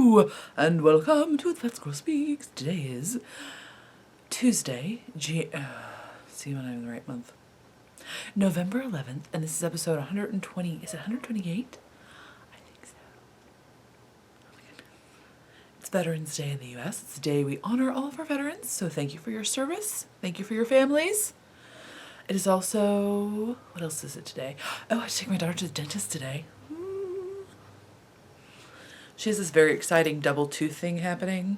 Hello and welcome to The Fat Squirrel Speaks. Today is Tuesday, see when I'm in the right month. November 11th, and this is episode 120. Is it 128? I think so. Oh my God. It's Veterans Day in the US. It's the day we honor all of our veterans, so thank you for your service. Thank you for your families. It is also, what else is it today? Oh, I have to take my daughter to the dentist today. She has this very exciting double tooth thing happening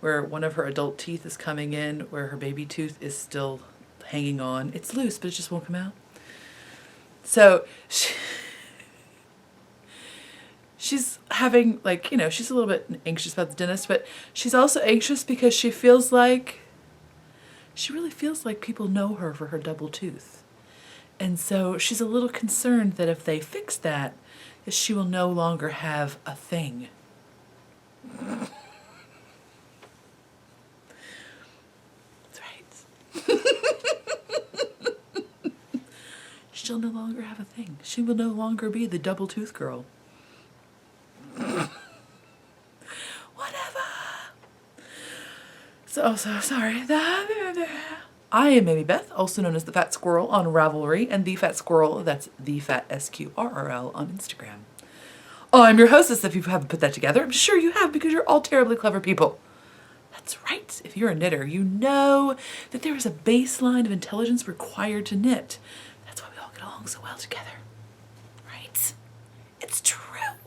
where one of her adult teeth is coming in where her baby tooth is still hanging on. It's loose, but it just won't come out. So she's having, like, you know, she's a little bit anxious about the dentist, but she's also anxious because she really feels like people know her for her double tooth. And so she's a little concerned that if they fix that she will no longer have a thing. That's right. She'll no longer have a thing. She will no longer be the double tooth girl. Whatever. So sorry. I am Amy Beth, also known as the Fat Squirrel on Ravelry, and the Fat Squirrel, that's the Fat SQRRL on Instagram. Oh, I'm your hostess. If you haven't put that together, I'm sure you have because you're all terribly clever people. That's right. If you're a knitter, you know that there is a baseline of intelligence required to knit. That's why we all get along so well together. Right? It's true.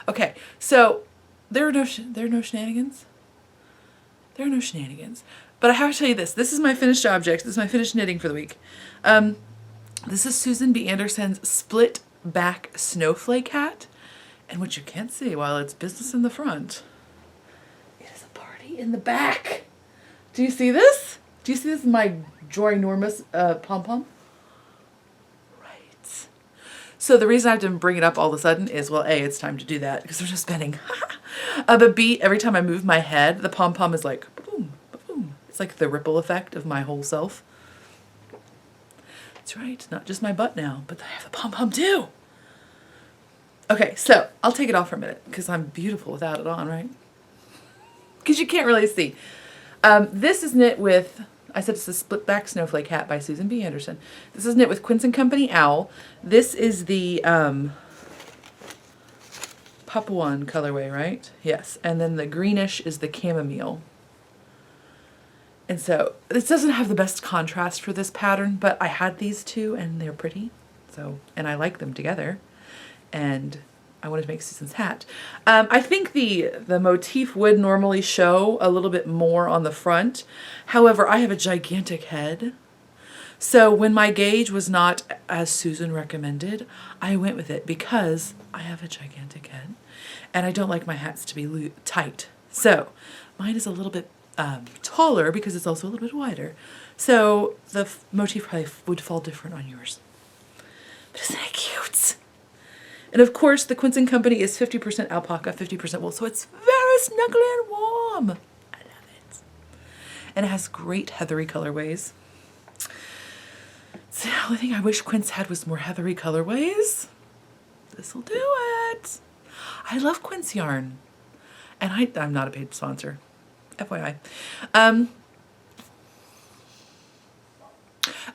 Okay, so there are no shenanigans. There are no shenanigans. But I have to tell you this. This is my finished object. This is my finished knitting for the week. This is Susan B. Anderson's split back snowflake hat. And what you can't see while it's business in the front, it is a party in the back. Do you see this? Do you see this? My ginormous pom-pom? Right. So the reason I have to bring it up all of a sudden is, well, A, it's time to do that because we're just spinning. But B, every time I move my head, the pom-pom is like, boom, boom. It's like the ripple effect of my whole self. That's right. Not just my butt now, but I have the pom-pom too. Okay, so I'll take it off for a minute because I'm beautiful without it on, right? Because you can't really see. This is knit with, I said it's a split back snowflake hat by Susan B. Anderson. This is knit with Quince & Company Owl. This is the Papuan colorway, right? Yes, and then the greenish is the chamomile. And so this doesn't have the best contrast for this pattern, but I had these two and they're pretty. So, and I like them together. And I wanted to make Susan's hat. I think the motif would normally show a little bit more on the front. However, I have a gigantic head. So when my gauge was not as Susan recommended, I went with it because I have a gigantic head. And I don't like my hats to be tight. So mine is a little bit taller because it's also a little bit wider. So the motif probably would fall different on yours. But isn't it cute? And of course, the Quince & Company is 50% alpaca, 50% wool, so it's very snuggly and warm. I love it. And it has great heathery colorways. So the only thing I wish Quince had was more heathery colorways. This'll do it. I love Quince yarn. And I'm not a paid sponsor, FYI.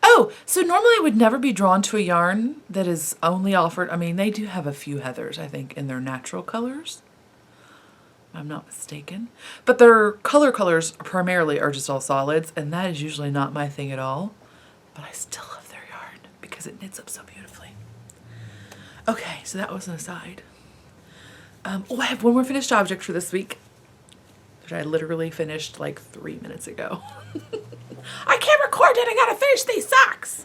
Oh, so normally I would never be drawn to a yarn that is only offered, I mean, they do have a few heathers, I think, in their natural colors. If I'm not mistaken. But their colors primarily are just all solids, and that is usually not my thing at all. But I still love their yarn because it knits up so beautifully. Okay, so that was an aside. Oh, I have one more finished object for this week, which I literally finished like 3 minutes ago. I can't record it, I gotta finish these socks.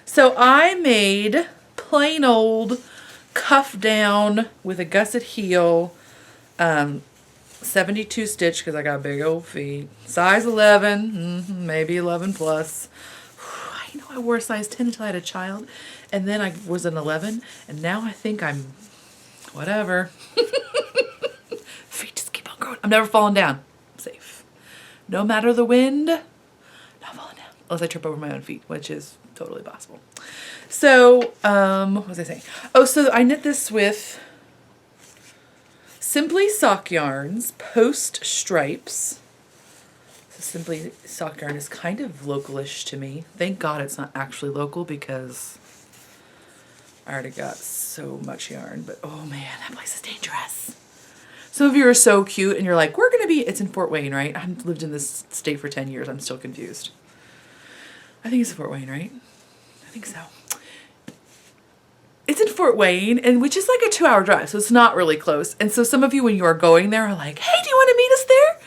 So I made plain old cuff down with a gusset heel, 72 stitch because I got big old feet, size 11, maybe 11 plus. I know I wore a size 10 until I had a child, and then I was an 11, and now I think I'm whatever. Feet just keep on growing. I'm never falling down. I'm safe. No matter the wind, not falling down. Unless I trip over my own feet, which is totally possible. So, what was I saying? Oh, so I knit this with Simply Sock Yarns Post Stripes. So Simply Sock Yarn is kind of localish to me. Thank God it's not actually local because I already got so much yarn. But oh man, that place is dangerous. Some of you are so cute and you're like, we're going to be, it's in Fort Wayne, right? I've lived in this state for 10 years. I'm still confused. I think it's Fort Wayne, right? I think so. It's in Fort Wayne, and which is like a 2-hour drive, so it's not really close. And so some of you, when you are going there, are like, hey, do you want to meet us there?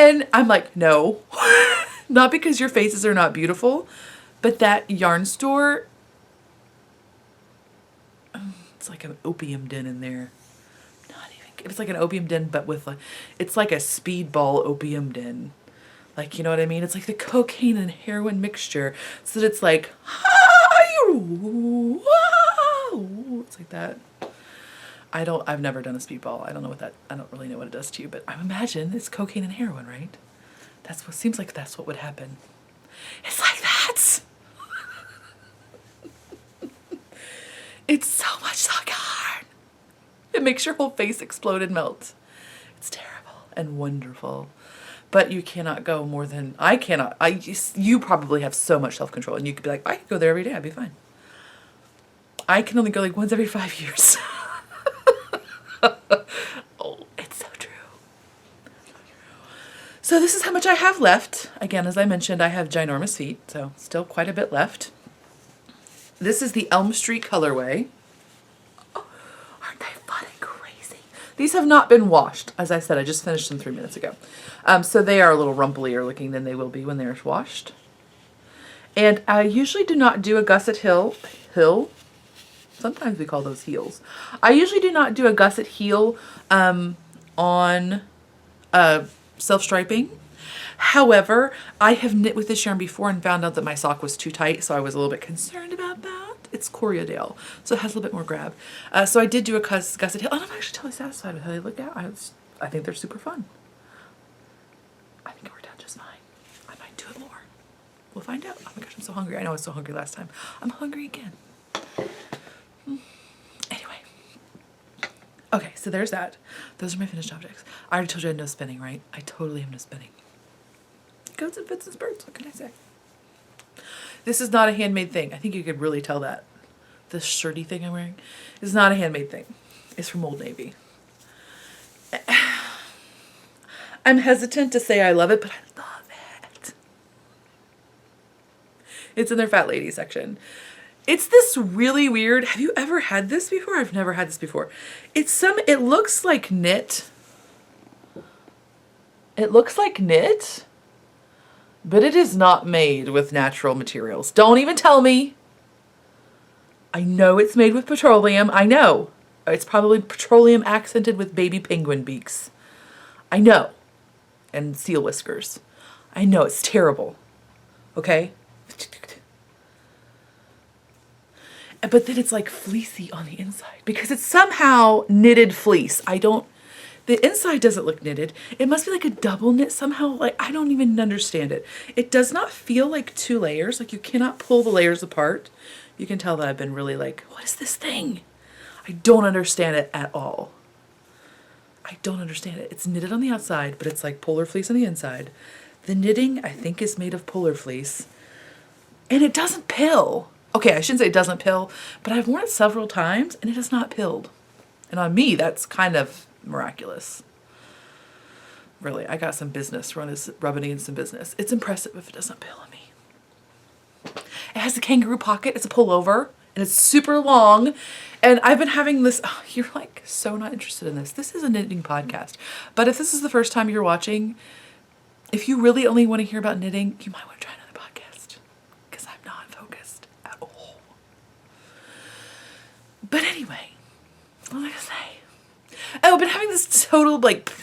And I'm like, no. Not because your faces are not beautiful, but that yarn store, it's like an opium den in there. Not even, it's like an opium den, but with like, it's like a speedball opium den. Like, you know what I mean? It's like the cocaine and heroin mixture, so that it's like, it's like that. I've never done a speedball. I don't really know what it does to you, but I imagine it's cocaine and heroin, right? That's what seems like that's what would happen. It's like that. It's so much sock yarn. It makes your whole face explode and melt. It's terrible and wonderful. But you cannot go more than, I cannot. You probably have so much self-control and you could be like, I could go there every day, I'd be fine. I can only go like once every 5 years. Oh, it's so true. So this is how much I have left. Again, as I mentioned, I have ginormous feet, so still quite a bit left. This is the Elm Street colorway. Oh, aren't they fun and crazy? These have not been washed. As I said, I just finished them 3 minutes ago. So they are a little rumplier looking than they will be when they're washed. And I usually do not do a gusset heel. Sometimes we call those heels. I usually do not do a gusset heel on self-striping. However, I have knit with this yarn before and found out that my sock was too tight, so I was a little bit concerned about that. It's Coriadale, so it has a little bit more grab. So I did do a gusset heel, and I'm actually totally satisfied with how they look out. I think they're super fun. I think it worked out just fine. I might do it more. We'll find out. Oh my gosh, I'm so hungry. I know I was so hungry last time. I'm hungry again. Anyway. Okay, so there's that. Those are my finished objects. I already told you I had no spinning, right? I totally have no spinning. Goats and fits and spurts, what can I say? This is not a handmade thing. I think you could really tell that. This shirty thing I'm wearing is not a handmade thing. It's from Old Navy. I'm hesitant to say I love it, but I love it. It's in their Fat Lady section. It's this really weird, have you ever had this before? I've never had this before. It looks like knit. It looks like knit, but it is not made with natural materials. Don't even tell me. I know it's made with petroleum. I know. It's probably petroleum accented with baby penguin beaks. I know. And seal whiskers. I know, it's terrible. Okay? But then it's like fleecy on the inside because it's somehow knitted fleece. The inside doesn't look knitted. It must be like a double knit somehow. Like, I don't even understand it. It does not feel like 2 layers. Like, you cannot pull the layers apart. You can tell that I've been really like, what is this thing? I don't understand it at all. I don't understand it. It's knitted on the outside, but it's like polar fleece on the inside. The knitting, I think, is made of polar fleece. And it doesn't pill. Okay, I shouldn't say it doesn't pill, but I've worn it several times and it has not pilled. And on me, that's kind of miraculous. Really, I got some business rubbing against some business. It's impressive if it doesn't pill on me. It has a kangaroo pocket. It's a pullover and it's super long. And I've been having this, oh, you're like so not interested in this. This is a knitting podcast. But if this is the first time you're watching, if you really only want to hear about knitting, you might want to try another podcast because I'm not focused at all. But anyway, what was I gonna say? Oh, I've been having this total like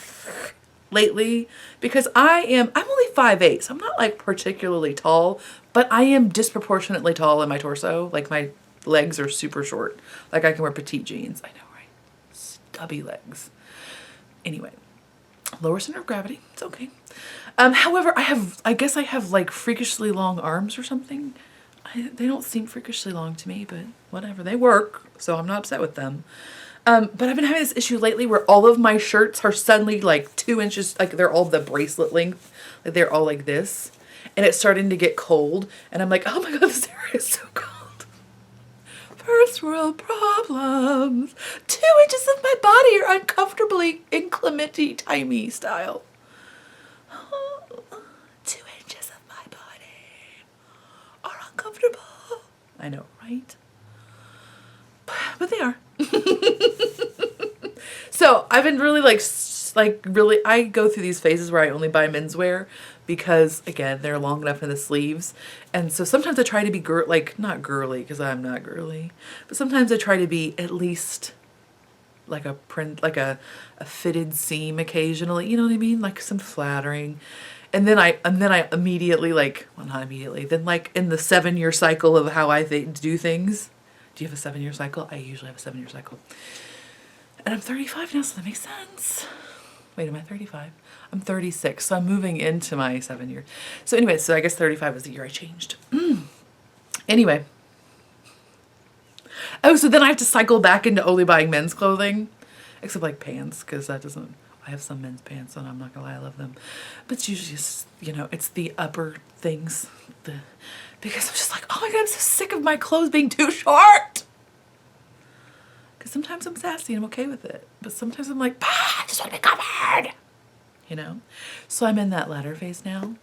lately because I'm only 5'8", so I'm not like particularly tall, but I am disproportionately tall in my torso. Like my legs are super short. Like I can wear petite jeans. I know, right? Stubby legs. Anyway, lower center of gravity. It's okay. However, I guess I have like freakishly long arms or something. They don't seem freakishly long to me, but whatever. They work, so I'm not upset with them. But I've been having this issue lately where all of my shirts are suddenly like 2 inches, like they're all the bracelet length, like they're all like this, and it's starting to get cold, and I'm like, oh my god, this area is so cold. First world problems. 2 inches of my body are uncomfortably inclementy timey style. 2 inches of my body are uncomfortable. I know, right? But they are. So I've been really really, I go through these phases where I only buy menswear because, again, they're long enough in the sleeves. And so sometimes I try to be not girly because I'm not girly, but sometimes I try to be at least like a print, like a fitted seam occasionally, you know what I mean? Like some flattering. And then I immediately not immediately, then like in the 7-year cycle of how I do things. Do you have a 7-year cycle? I usually have a 7-year cycle. And I'm 35 now, so that makes sense. Wait, am I 35? I'm 36, so I'm moving into my 7 year. So anyway, so I guess 35 was the year I changed. Anyway. Oh, so then I have to cycle back into only buying men's clothing. Except like pants, because that doesn't... I have some men's pants and I'm not gonna lie, I love them. But it's usually just, it's the upper things. Because I'm just like, oh my god, I'm so sick of my clothes being too short. Because sometimes I'm sassy and I'm okay with it. But sometimes I'm like, I just want to be covered. So I'm in that latter phase now.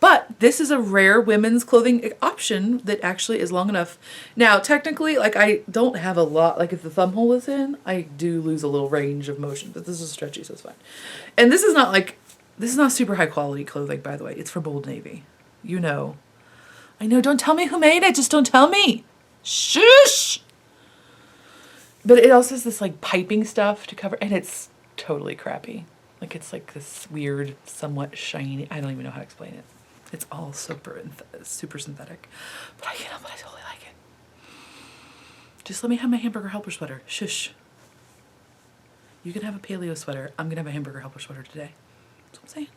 But this is a rare women's clothing option that actually is long enough. Now, technically, I don't have a lot. Like, if the thumb hole is in, I do lose a little range of motion. But this is stretchy, so it's fine. And this is not super high quality clothing, by the way. It's from Old Navy. I know, don't tell me who made it. Just don't tell me. Shush! But it also has this, piping stuff to cover. And it's totally crappy. It's like this weird, somewhat shiny. I don't even know how to explain it. It's all super synthetic. But I totally like it. Just let me have my hamburger helper sweater. Shush. You can have a paleo sweater. I'm going to have a hamburger helper sweater today. That's what I'm saying.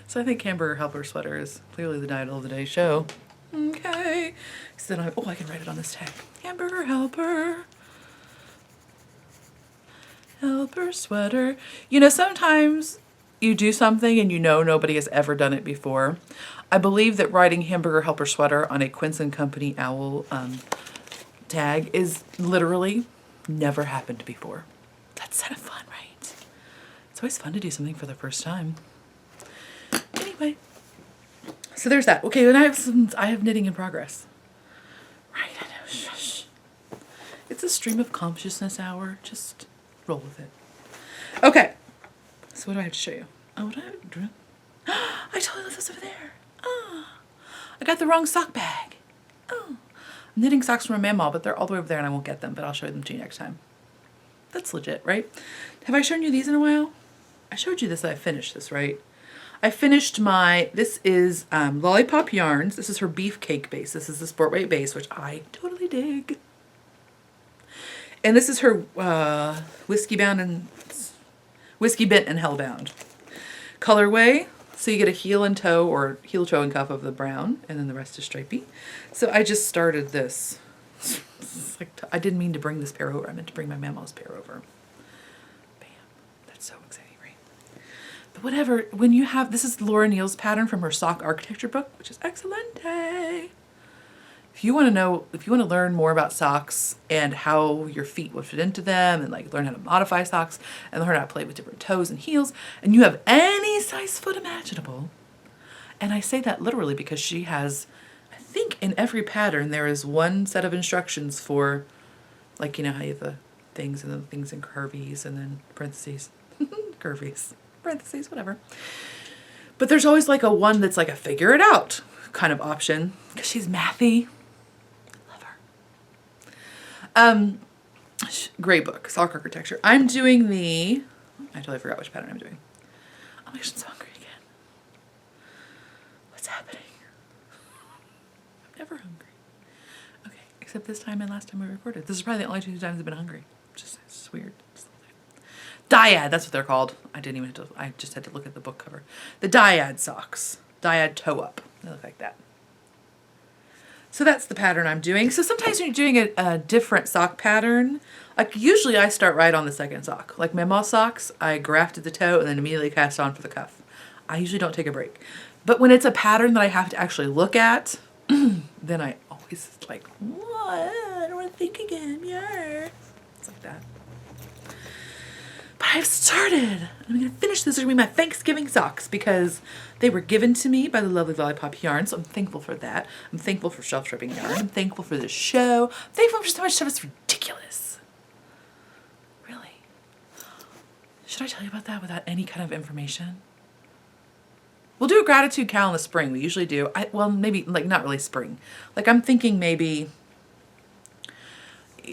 So I think hamburger helper sweater is clearly the title of today's show. Okay. So then I can write it on this tag. Hamburger helper. Helper sweater. Sometimes you do something and nobody has ever done it before. I believe that writing hamburger helper sweater on a Quince & Company owl tag is literally never happened before. That's kind of fun, right? It's always fun to do something for the first time. Anyway, so there's that. Okay, then I have knitting in progress. Right, I know. Shush. It's a stream of consciousness hour. Just roll with it. Okay. So what do I have to show you? Oh, what do I have to do? I totally left this over there. Oh, I got the wrong sock bag. Oh, I'm knitting socks from a mamaw, but they're all the way over there and I won't get them, but I'll show them to you next time. That's legit, right? Have I shown you these in a while? I showed you this. I finished this, right? I finished this is Lollipop Yarns. This is her beefcake base. This is the sport weight base, which I totally dig. And this is her Whiskey Bent and Hellbound colorway. So you get a heel and toe or heel, toe, and cuff of the brown, and then the rest is stripey. So I just started this. I didn't mean to bring this pair over. I meant to bring my mamaw's pair over. Bam. That's so exciting, right? But whatever, this is Laura Neal's pattern from her sock architecture book, which is excellent. If you want to learn more about socks and how your feet will fit into them and learn how to modify socks and learn how to play with different toes and heels, and you have any size foot imaginable, and I say that literally because she has, I think in every pattern there is one set of instructions for, how you have the things and then things in curvies and then parentheses, curvies, parentheses, whatever. But there's always a one that's a figure it out kind of option because she's mathy. Great book, sock architecture. I'm doing I totally forgot which pattern I'm doing. Oh my gosh, I'm so hungry again. What's happening? I'm never hungry. Okay, except this time and last time we recorded. This is probably the only 2 times I've been hungry. It's just weird. Dyad, that's what they're called. I just had to look at the book cover. The Dyad socks. Dyad toe up. They look like that. So that's the pattern I'm doing. So sometimes when you're doing a different sock pattern, like usually I start right on the second sock. Like my moss socks, I grafted the toe and then immediately cast on for the cuff. I usually don't take a break. But when it's a pattern that I have to actually look at, then I always like, what? I don't want to think again. Yeah. It's like that. But I've started. I'm going to finish this. They're going to be my Thanksgiving socks because they were given to me by the lovely Lollipop Yarn. So I'm thankful for that. I'm thankful for shelf stripping yarn. I'm thankful for this show. I'm thankful for so much stuff. It's ridiculous. Really. Should I tell you about that without any kind of information? We'll do a gratitude cal in the spring. We usually do. Well, maybe like not really spring. Like I'm thinking maybe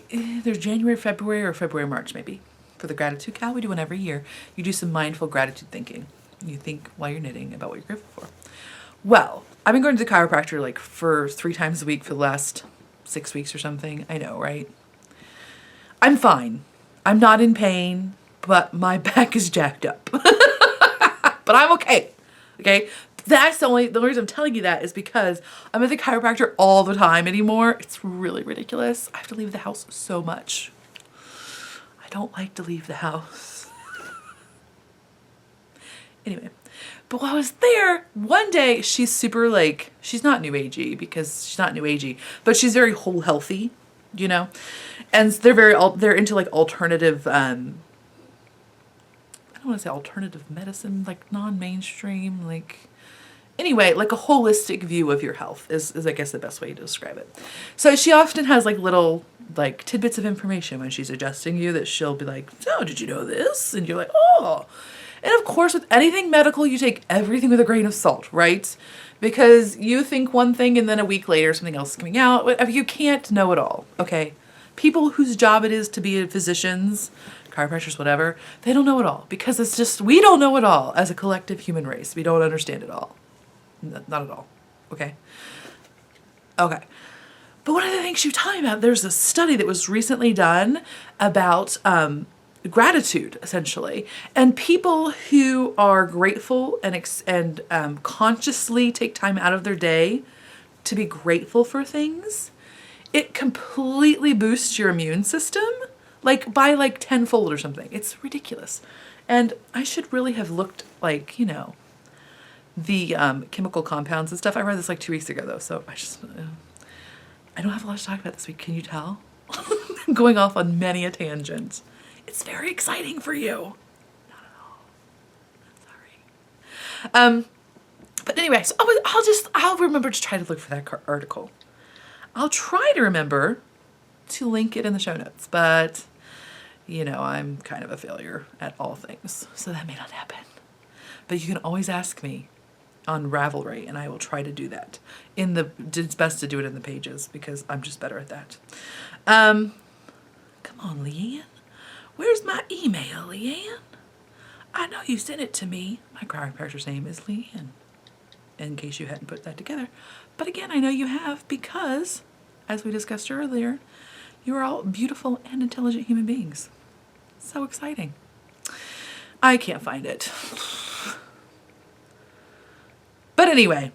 there's January, February, or February, March maybe. For the gratitude cal, we do one every year. You do some mindful gratitude thinking. You think while you're knitting about what you're grateful for. Well, I've been going to the chiropractor like for 3 times a week for the last 6 weeks or something. I know, right? I'm fine. I'm not in pain, but my back is jacked up. But I'm okay. Okay? That's the only reason I'm telling you that is because I'm at the chiropractor all the time anymore. It's really ridiculous. I have to leave the house so much. I don't like to leave the house. Anyway, but while I was there, one day she's super like, she's not new agey because she's not new agey, but she's very whole healthy, you know? And they're into like alternative, I don't want to say alternative medicine, like non-mainstream, like, anyway, like a holistic view of your health is I guess the best way to describe it. So she often has like little like tidbits of information when she's adjusting you that she'll be like, so did you know this? And you're like, oh. And of course, with anything medical, you take everything with a grain of salt, right? Because you think one thing and then a week later something else is coming out. You can't know it all, okay? People whose job it is to be physicians, chiropractors, whatever, they don't know it all because it's just, we don't know it all as a collective human race. We don't understand it all. Not at all. Okay. Okay. But one of the things she was talking about, there's a study that was recently done about gratitude, essentially, and people who are grateful and consciously take time out of their day to be grateful for things, it completely boosts your immune system, like by like tenfold or something. It's ridiculous. And I should really have looked like, you know, the chemical compounds and stuff. I read this like 2 weeks ago though, so I don't have a lot to talk about this week. Can you tell? I'm going off on many a tangent. It's very exciting for you. Not at all. Sorry. But anyway, so I'll remember to try to look for that article. I'll try to remember to link it in the show notes, but you know, I'm kind of a failure at all things, so that may not happen. But you can always ask me on Ravelry, and I will try to do that. It's best to do it in the pages because I'm just better at that. Come on, Leanne. Where's my email, Leanne? I know you sent it to me. My chiropractor's name is Leanne, in case you hadn't put that together. But again, I know you have because, as we discussed earlier, you are all beautiful and intelligent human beings. So exciting. I can't find it. But anyway,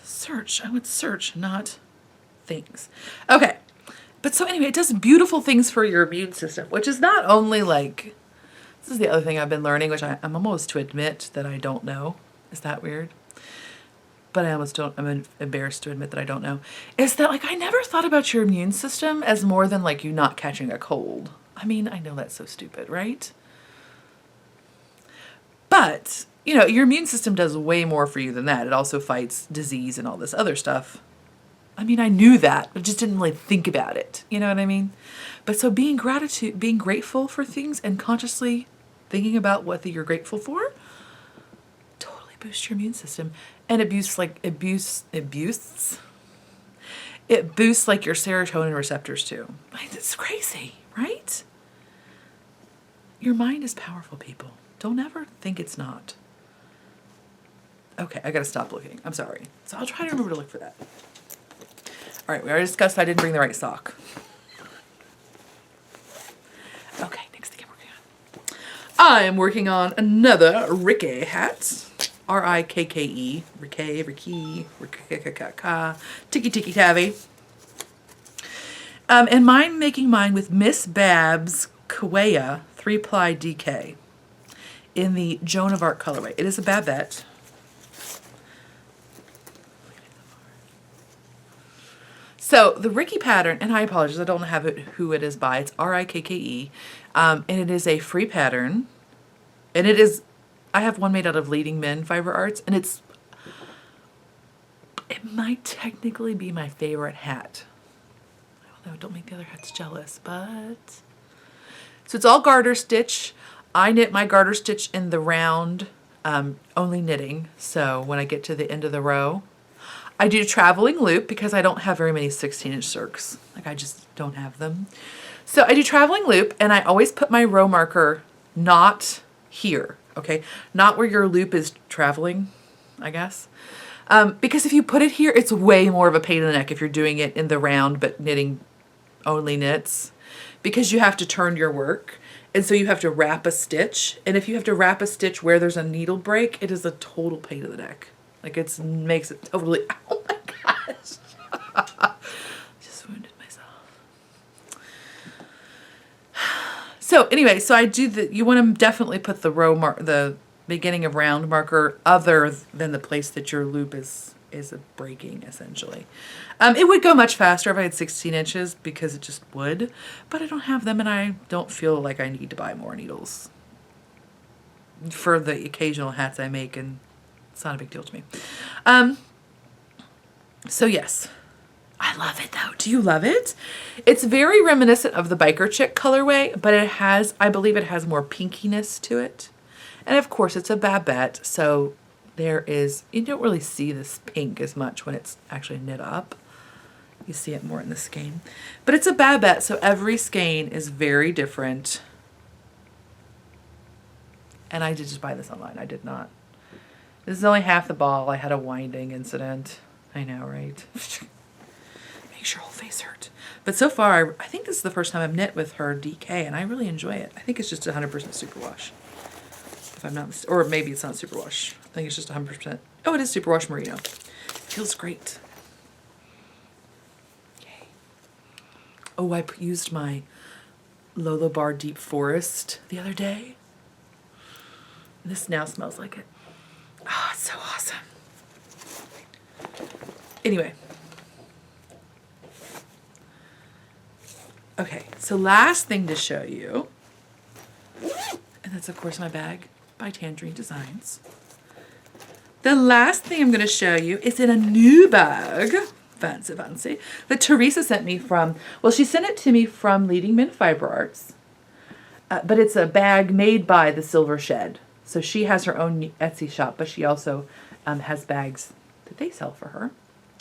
search. I would search, not things. Okay. But so anyway, it does beautiful things for your immune system, which is not only like, this is the other thing I've been learning, which I'm almost to admit that I don't know. Is that weird? But I'm embarrassed to admit that I don't know. Is that like, I never thought about your immune system as more than like you not catching a cold. I mean, I know that's so stupid, right? But, you know, your immune system does way more for you than that. It also fights disease and all this other stuff. I mean, I knew that, but just didn't really think about it. You know what I mean? But so being grateful for things and consciously thinking about what you're grateful for totally boosts your immune system. And it boosts like your serotonin receptors too. It's crazy, right? Your mind is powerful, people. Don't ever think it's not. Okay, I gotta stop looking. I'm sorry. So I'll try to remember to look for that. All right, we already discussed I didn't bring the right sock. Okay, next thing I'm working on. I am working on another Ricky hat. R-I-K-K-E, Ricky, Tiki Tiki Tavi. And mine making mine with Miss Babs Kaweya 3-ply DK in the Joan of Arc colorway. It is a Babette. So the Ricky pattern, and I apologize, I don't have it who it is by. It's R-I-K-K-E, and it is a free pattern, and it is. I have one made out of Leading Men Fiber Arts, and it might technically be my favorite hat. Although don't make the other hats jealous, but so it's all garter stitch. I knit my garter stitch in the round, only knitting. So when I get to the end of the row, I do traveling loop because I don't have very many 16-inch circs. Like I just don't have them. So I do traveling loop, and I always put my row marker not here, okay? Not where your loop is traveling, I guess. Because if you put it here, it's way more of a pain in the neck if you're doing it in the round but knitting only knits, because you have to turn your work. And so you have to wrap a stitch. And if you have to wrap a stitch where there's a needle break, it is a total pain in the neck. Like it makes it totally, oh my gosh. Just wounded myself. So anyway, so I do you want to definitely put the the beginning of round marker other than the place that your loop is breaking, essentially. It would go much faster if I had 16 inches because it just would, but I don't have them, and I don't feel like I need to buy more needles for the occasional hats I make, and it's not a big deal to me. So yes, I love it though. Do you love it? It's very reminiscent of the Biker Chick colorway, but it has, I believe it has more pinkiness to it. And of course it's a Babette, so there is, you don't really see this pink as much when it's actually knit up. You see it more in the skein. But it's a Babette, so every skein is very different. And I did just buy this online. I did not. This is only half the ball. I had a winding incident. I know, right? Makes your whole face hurt. But so far, I think this is the first time I've knit with her DK, and I really enjoy it. I think it's just 100% superwash. If I'm not mistaken. Or maybe it's not superwash. I think it's just 100%. Oh, it is superwash merino. It feels great. Yay. Oh, I used my Lolo Bar Deep Forest the other day. This now smells like it. Oh, it's so awesome. Anyway. Okay, so last thing to show you, and that's of course my bag by Tangerine Designs. The last thing I'm going to show you is in a new bag, fancy, fancy, that Teresa sent me from, well, she sent it to me from Leading Men Fiber Arts, but it's a bag made by the Silver Shed. So she has her own Etsy shop, but she also has bags that they sell for her.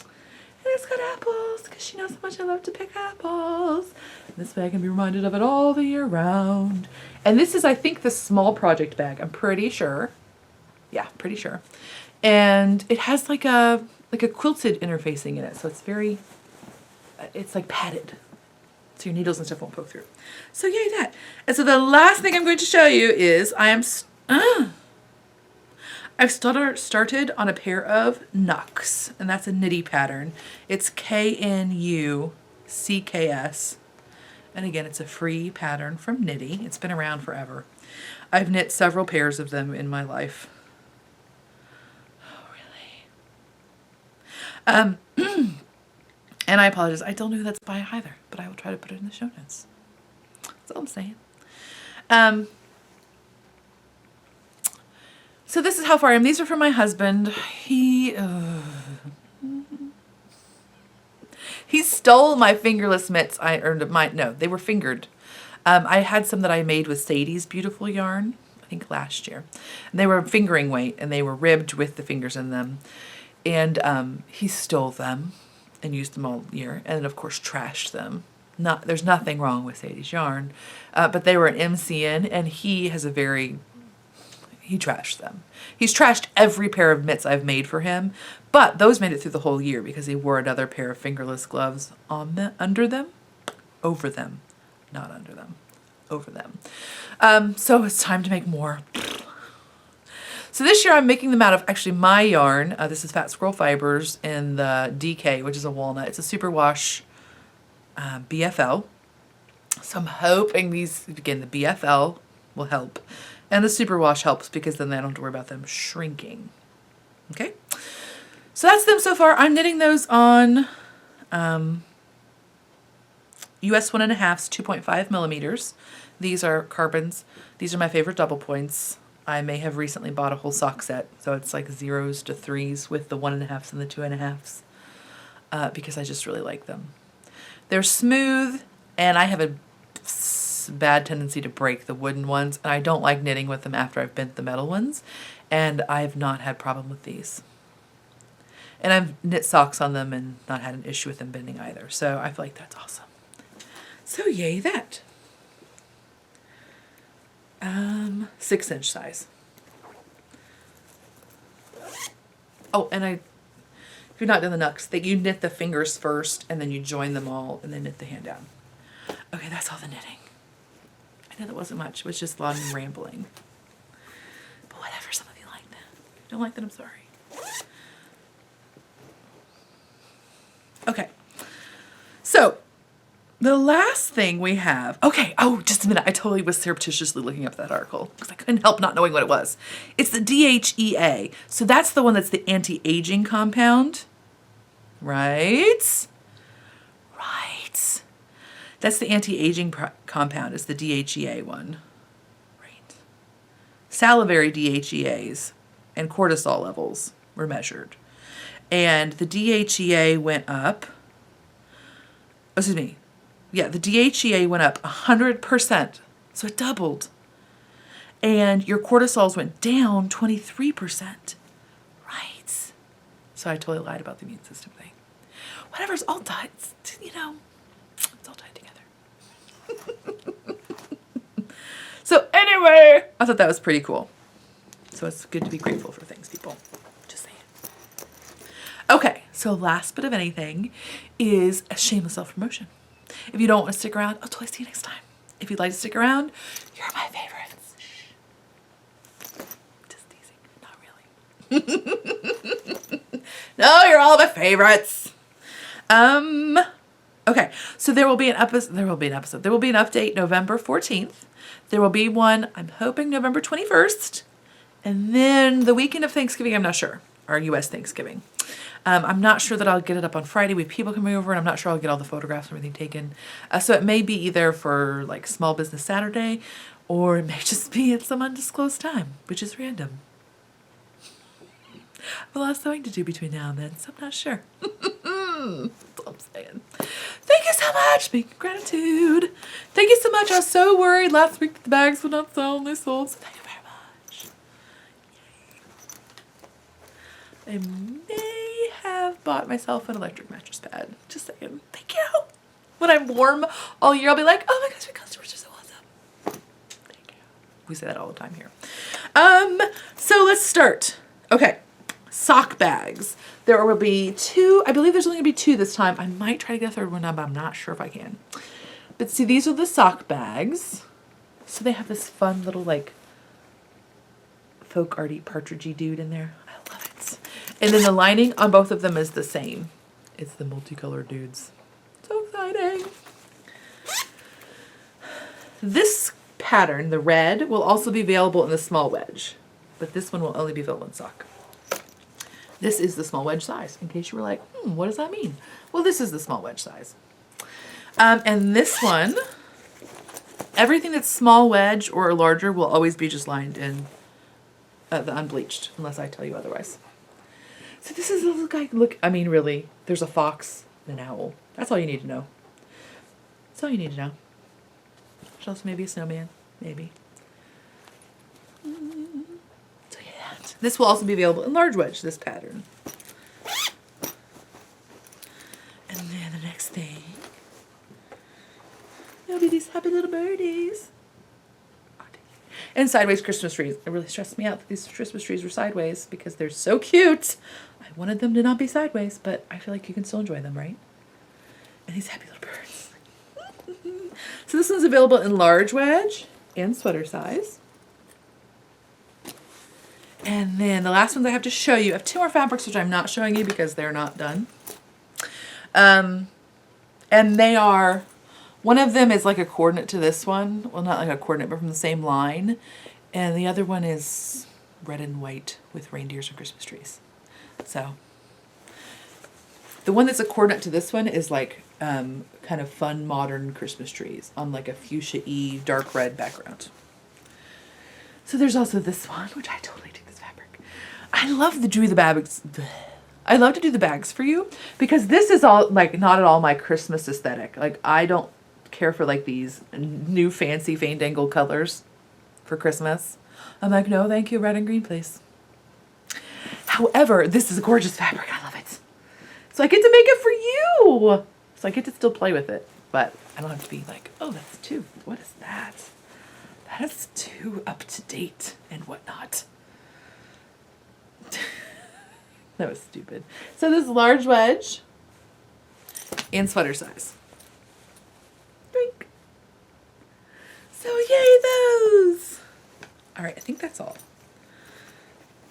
And it's got apples, because she knows how much I love to pick apples. And this bag can be reminded of it all the year round. And this is, I think, the small project bag. I'm pretty sure. Yeah, pretty sure. And it has like a quilted interfacing in it. So it's very, it's like padded. So your needles and stuff won't poke through. So yay that. And so the last thing I'm going to show you is I've started on a pair of Nux, and that's a Knitty pattern. It's KNUCKS. And again, it's a free pattern from Knitty. It's been around forever. I've knit several pairs of them in my life. Oh, really? And I apologize. I don't know who that's by either, but I will try to put it in the show notes. That's all I'm saying. So this is how far I am. These are from my husband. He stole my fingerless mitts. They were fingered. I had some that I made with Sadie's beautiful yarn, I think last year. And they were fingering weight, and they were ribbed with the fingers in them. And he stole them and used them all year, and of course trashed them. There's nothing wrong with Sadie's yarn, but they were an MCN, and he trashed them. He's trashed every pair of mitts I've made for him, but those made it through the whole year because he wore another pair of fingerless gloves over them, not under them, over them. So it's time to make more. So this year I'm making them out of actually my yarn. This is Fat Squirrel Fibers in the DK, which is a walnut. It's a superwash BFL. So I'm hoping these, again, the BFL will help. And the superwash helps because then I don't have to worry about them shrinking. Okay? So that's them so far. I'm knitting those on US 1.5s, 2.5 millimeters. These are carbons. These are my favorite double points. I may have recently bought a whole sock set, so it's like 0s to 3s with the 1.5s and the 2.5s, because I just really like them. They're smooth, and I have a bad tendency to break the wooden ones, and I don't like knitting with them after I've bent the metal ones, and I've not had problem with these. And I've knit socks on them and not had an issue with them bending either, so I feel like that's awesome. So yay that. 6-inch size. Oh, and if you're not doing the knucks, that you knit the fingers first and then you join them all and then knit the hand down. Okay, that's all the knitting. I know that wasn't much, it was just a lot of rambling. But whatever, some of you like that. If you don't like that, I'm sorry. Okay, so the last thing we have, okay, oh, just a minute. I totally was surreptitiously looking up that article because I couldn't help not knowing what it was. It's the DHEA. So that's the one that's the anti-aging compound, right? Right. That's the anti-aging compound, is the DHEA one. Right. Salivary DHEAs and cortisol levels were measured. And the DHEA went up, excuse me, yeah, the DHEA went up 100%, so it doubled. And your cortisols went down 23%. Right. So I totally lied about the immune system thing. Whatever, it's all tied, you know, it's all tied together. So anyway, I thought that was pretty cool. So it's good to be grateful for things, people. Just saying. Okay, so last bit of anything is a shameless self-promotion. If you don't want to stick around, I'll totally see you next time. If you'd like to stick around, you're my favorites. Just teasing, not really. No, you're all my favorites. Okay, so there will be an episode. There will be an update November 14th. There will be one, I'm hoping, November 21st. And then the weekend of Thanksgiving, I'm not sure, or US Thanksgiving. I'm not sure that I'll get it up on Friday with people coming over, and I'm not sure I'll get all the photographs and everything taken. So it may be either for like Small Business Saturday, or it may just be at some undisclosed time, which is random. I have a lot of sewing to do between now and then, so I'm not sure. That's all I'm saying. Thank you so much. Big gratitude. Thank you so much. I was so worried last week that the bags would not sell, and they sold, so thank you very much. Yay. I may have bought myself an electric mattress pad. Just saying. Thank you. When I'm warm all year, I'll be like, oh my gosh, your customers are so awesome. Thank you. We say that all the time here. So let's start. Okay. Sock bags. There will be 2. I believe there's only going to be 2 this time. I might try to get a third one done, but I'm not sure if I can. But see, these are the sock bags. So they have this fun little like folk arty partridgey dude in there. I love it. And then the lining on both of them is the same. It's the multicolored dudes. So exciting. This pattern, the red, will also be available in the small wedge. But this one will only be available in sock. This is the small wedge size, in case you were like, what does that mean? Well, this is the small wedge size. And this one, everything that's small wedge or larger will always be just lined in the unbleached, unless I tell you otherwise. So this is a little guy, look, I mean, really, there's a fox and an owl. That's all you need to know. That's all you need to know. There's also maybe a snowman, maybe. This will also be available in large wedge, this pattern. And then the next thing, there'll be these happy little birdies. And sideways Christmas trees. It really stressed me out that these Christmas trees were sideways because they're so cute. I wanted them to not be sideways, but I feel like you can still enjoy them, right? And these happy little birds. So this one's available in large wedge and sweater size. And then the last ones I have to show you, I have 2 more fabrics which I'm not showing you because they're not done. And they are, one of them is like a coordinate to this one. Well, not like a coordinate, but from the same line. And the other one is red and white with reindeers and Christmas trees. So the one that's a coordinate to this one is like kind of fun modern Christmas trees on like a fuchsia-y dark red background. So there's also this one, which I totally dig this fabric. I love to do the bags. I love to do the bags for you because this is all like not at all my Christmas aesthetic. Like I don't care for like these new fancy fandangle colors for Christmas. I'm like, no, thank you, red and green, please. However, this is a gorgeous fabric. I love it. So I get to make it for you. So I get to still play with it, but I don't have to be like, oh, that's too, what is that? That is too up to date and whatnot. That was stupid. So this large wedge in sweater size. Drink. So yay those. All right, I think that's all.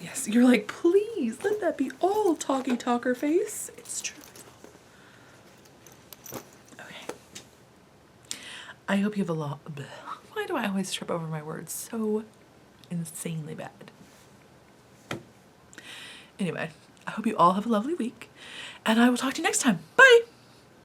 Yes, you're like, please let that be all talky talker face. It's true. Okay. I hope you have a lot. Why do I always trip over my words so insanely bad? Anyway, I hope you all have a lovely week, and I will talk to you next time. Bye!